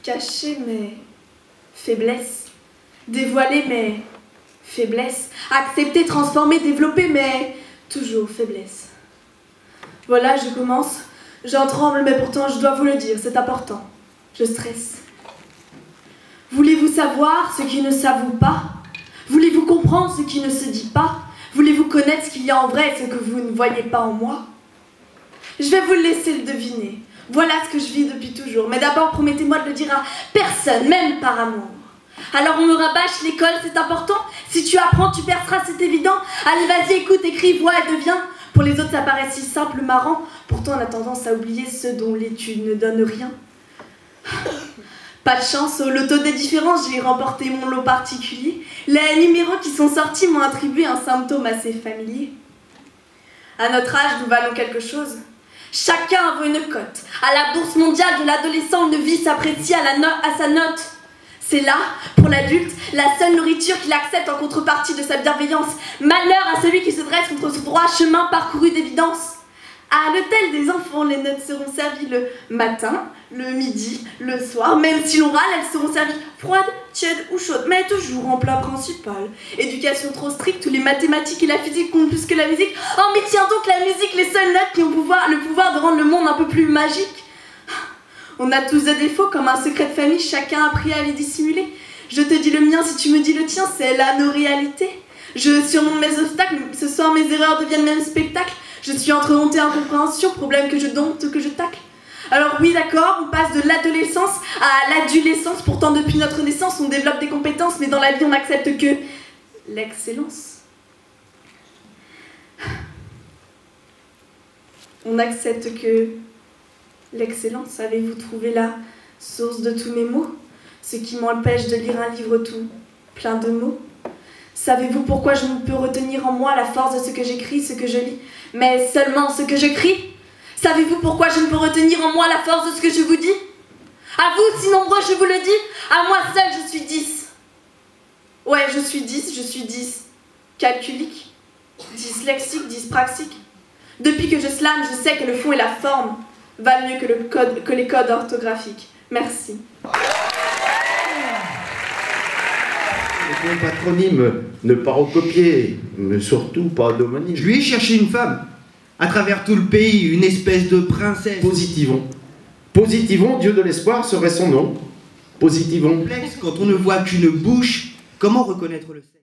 Cacher mes faiblesses, dévoiler mes faiblesses, accepter, transformer, développer mes toujours faiblesses. Voilà, je commence. J'en tremble, mais pourtant je dois vous le dire, c'est important. Je stresse. Voulez-vous savoir ce qui ne s'avoue pas? Voulez-vous comprendre ce qui ne se dit pas? Voulez-vous connaître ce qu'il y a en vrai et ce que vous ne voyez pas en moi? Je vais vous le laisser le deviner. Voilà ce que je vis depuis toujours. Mais d'abord, promettez-moi de le dire à personne, même par amour. Alors on me rabâche, l'école c'est important. Si tu apprends, tu perceras, c'est évident. Allez, vas-y, écoute, écris, vois et deviens. Pour les autres, ça paraît si simple, marrant. Pourtant, on a tendance à oublier ceux dont l'étude ne donne rien. Pas de chance, au loto des différences, j'ai remporté mon lot particulier. Les numéros qui sont sortis m'ont attribué un symptôme assez familier. À notre âge, nous valons quelque chose. Chacun vaut une cote. À la bourse mondiale de l'adolescent, une vie s'apprécie à sa note. C'est là, pour l'adulte, la seule nourriture qu'il accepte en contrepartie de sa bienveillance. Malheur à celui qui se dresse contre ce droit chemin parcouru d'évidence. À l'hôtel des enfants, les notes seront servies le matin, le midi, le soir. Même si l'on râle, elles seront servies froides, tièdes ou chaudes, mais toujours en plat principal. Éducation trop stricte où les mathématiques et la physique comptent plus que la musique. Oh mais tiens donc, la musique, les seules notes qui ont le pouvoir de rendre le monde un peu plus magique. On a tous des défauts, comme un secret de famille, chacun a appris à les dissimuler. Je te dis le mien, si tu me dis le tien, c'est là nos réalités. Je surmonte mes obstacles, ce soir mes erreurs deviennent même spectacle. Je suis entre honte et incompréhension, problème que je dompte, que je tacle. Alors oui, d'accord, on passe de l'adolescence à l'adolescence. Pourtant, depuis notre naissance, on développe des compétences, mais dans la vie, on n'accepte que l'excellence. On n'accepte que l'excellence. Avez-vous trouvé la source de tous mes mots? Ce qui m'empêche de lire un livre tout plein de mots. Savez-vous pourquoi je ne peux retenir en moi la force de ce que j'écris, ce que je lis, mais seulement ce que je crie? Savez-vous pourquoi je ne peux retenir en moi la force de ce que je vous dis? À vous, si nombreux, je vous le dis, à moi seul, je suis 10. Ouais, je suis 10 calculique, dyslexique, dyspraxique. Depuis que je slame, je sais que le fond et la forme valent mieux que les codes orthographiques. Merci. Mon patronyme, ne pas recopier, mais surtout pas d'homonyme. Je lui ai cherché une femme. À travers tout le pays, une espèce de princesse. Positivons. Positivons, Dieu de l'espoir serait son nom. Positivons. Complexe, quand on ne voit qu'une bouche, comment reconnaître le sexe?